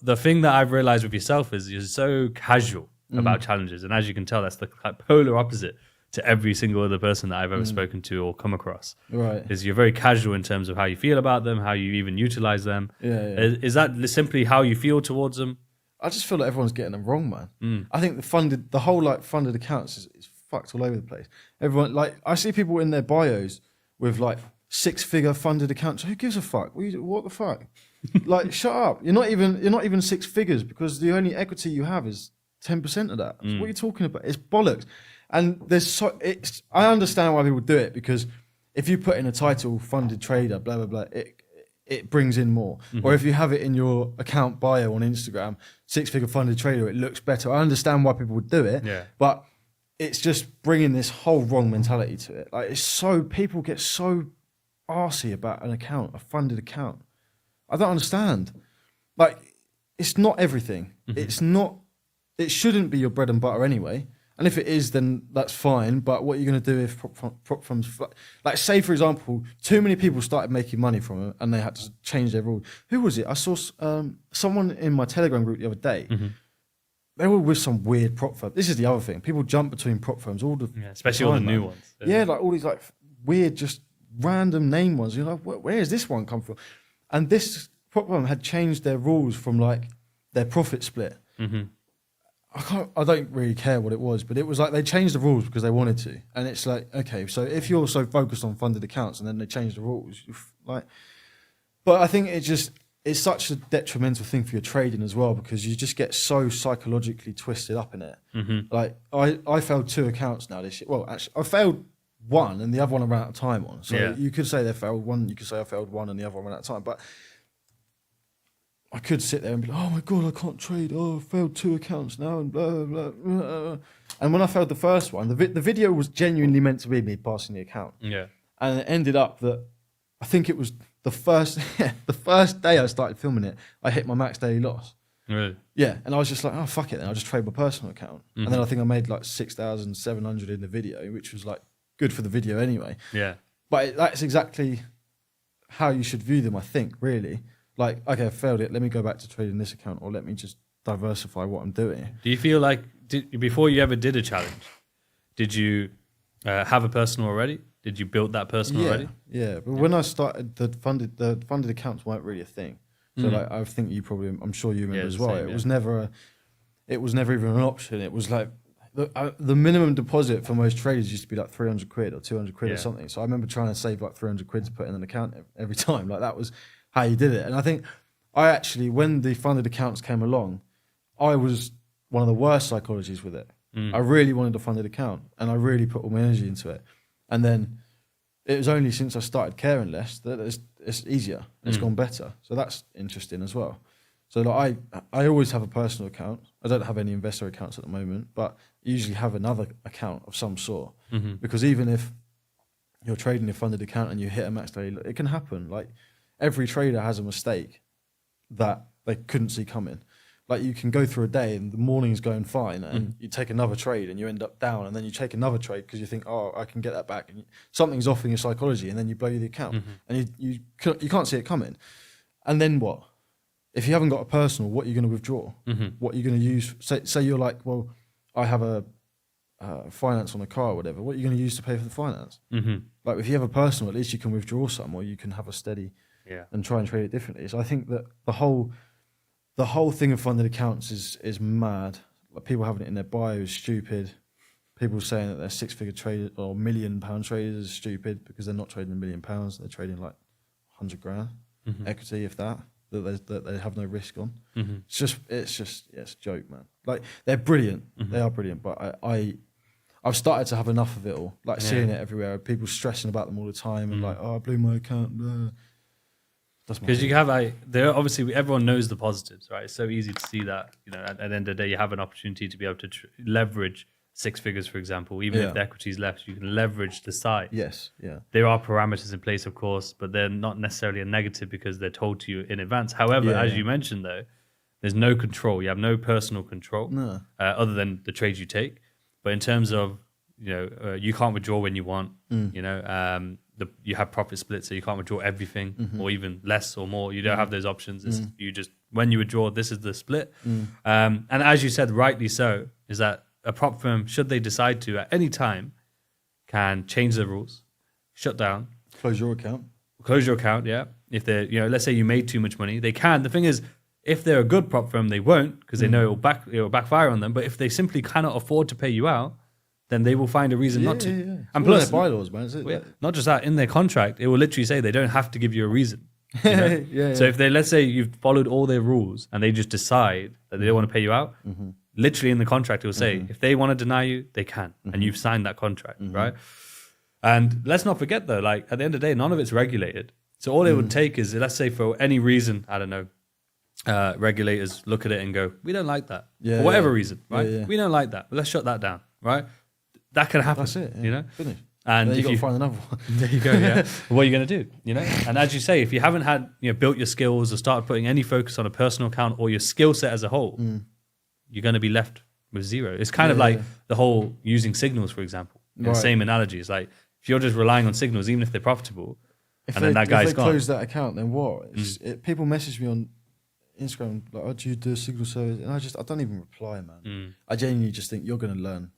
the thing that I've realized with yourself is you're so casual about challenges. And as you can tell, that's the polar opposite to every single other person that I've ever spoken to or come across. Right. Is you're very casual in terms of how you feel about them, how you even utilize them. Yeah. Is that simply how you feel towards them? I just feel like everyone's getting them wrong, man. I think the whole like funded accounts is fucked all over the place. Everyone, like, I see people in their bios with like 6-figure funded accounts. Who gives a fuck? What the fuck? Like, shut up. You're not even 6 figures, because the only equity you have is 10% of that. So what are you talking about? It's bollocks. And I understand why people do it, because if you put in a title, funded trader, blah, blah, blah, it brings in more. Or if you have it in your account bio on Instagram, 6-figure funded trader, it looks better. I understand why people would do it, but it's just bringing this whole wrong mentality to it. Like, people get so arsey about an account, a funded account. I don't understand. Like, it's not everything. It shouldn't be your bread and butter anyway. And if it is, then that's fine. But what are you going to do if prop firms, like, say, for example, too many people started making money from it and they had to change their rules. Who was it? I saw someone in my Telegram group the other day. They were with some weird prop firm. This is the other thing. People jump between prop firms especially all the new ones. Yeah, like all these like weird, just random name ones. You're like, where has this one come from? And this prop firm had changed their rules from like their profit split. I don't really care what it was, but it was like they changed the rules because they wanted to. And it's like, okay, so if you're so focused on funded accounts and then they change the rules, like, but I think it's such a detrimental thing for your trading as well, because you just get so psychologically twisted up in it. Like, I failed 2 accounts now this year. Well, actually, I failed 1 and the other one I ran out of time on. So you could say they failed 1, you could say I failed 1 and the other one ran out of time. But I could sit there and be like, oh my God, I can't trade. Oh, I failed 2 accounts now and blah, blah, blah. And when I failed the first one, the video was genuinely meant to be me passing the account. Yeah. And it ended up that I think it was the first day I started filming it, I hit my max daily loss. Really? Yeah. And I was just like, oh, fuck it then. I'll just trade my personal account. And then I think I made like 6,700 in the video, which was like good for the video anyway. Yeah. But that's exactly how you should view them, I think, really. Like, okay, I failed it. Let me go back to trading this account, or let me just diversify what I'm doing. Do you feel like, before you ever did a challenge, did you have a personal already? Did you build that personal already? Yeah. But when I started, the funded accounts weren't really a thing. So like, I think I'm sure you remember as well. It was never even an option. It was like the minimum deposit for most traders used to be like 300 quid or 200 quid or something. So I remember trying to save like 300 quid to put in an account every time. Like, that was how you did it. And I think when the funded accounts came along, I was one of the worst psychologies with it. I really wanted a funded account and I really put all my energy into it. And then it was only since I started caring less that it's easier and it's gone better. So that's interesting as well. So like, I always have a personal account. I don't have any investor accounts at the moment, but I usually have another account of some sort. Because even if you're trading a funded account and you hit a max daily, it can happen. Like, every trader has a mistake that they couldn't see coming. Like, you can go through a day and the morning's going fine and you take another trade and you end up down, and then you take another trade because you think, oh, I can get that back. And something's off in your psychology, and then you blow the account and you can't see it coming. And then what? If you haven't got a personal, what are you going to withdraw? What are you going to use? Say you're like, well, I have a finance on a car or whatever. What are you going to use to pay for the finance? Like, if you have a personal, at least you can withdraw some, or you can have a steady and try and trade it differently. So I think that the whole thing of funded accounts is mad. Like, people having it in their bio is stupid. People saying that they're 6-figure traders or £1 million traders is stupid, because they're not trading £1 million. They're trading like 100 grand equity, if that they have no risk on. It's a joke, man. Like, they're brilliant. They are brilliant. But I've started to have enough of it all. Like, seeing it everywhere. People stressing about them all the time and like, oh, I blew my account. Blah. Because you have there obviously everyone knows the positives, right? It's so easy to see that, at the end of the day, you have an opportunity to be able to leverage 6 figures, for example. Even if the equity is left, you can leverage the side. Yes, yeah. There are parameters in place, of course, but they're not necessarily a negative because they're told to you in advance. However, as you mentioned, though, there's no control. You have no personal control other than the trades you take. But in terms of, you can't withdraw when you want, you have profit splits, so you can't withdraw everything or even less or more. You don't have those options. You just when you withdraw, this is the split. And as you said, rightly so, is that a prop firm, should they decide to at any time, can change the rules, shut down, close your account. Yeah. If they're, let's say you made too much money, they can. The thing is, if they're a good prop firm, they won't, because they know it will backfire on them. But if they simply cannot afford to pay you out, then they will find a reason not to. Yeah. And plus, their bylaws, man. Is it? Not just that, in their contract, it will literally say they don't have to give you a reason. So if they, let's say you've followed all their rules and they just decide that they don't want to pay you out, literally in the contract it will say if they want to deny you, they can, and you've signed that contract, right? And let's not forget though, like at the end of the day, none of it's regulated. So all it would take is, let's say for any reason, I don't know, regulators look at it and go, we don't like that for whatever reason, right? We don't like that. Let's shut that down, right? That can happen. That's it. Finish. And then you got to find another one. There you go. Yeah. What are you going to do? And as you say, if you haven't had built your skills or started putting any focus on a personal account or your skill set as a whole, you're going to be left with zero. It's kind of like the whole using signals, for example. The same analogy. It's like if you're just relying on signals, even if they're profitable, if then that guy's gone. If they close that account, then what? People message me on Instagram like, "Oh, do you do a signal service?" And I don't even reply, man. I genuinely just think you're going to learn.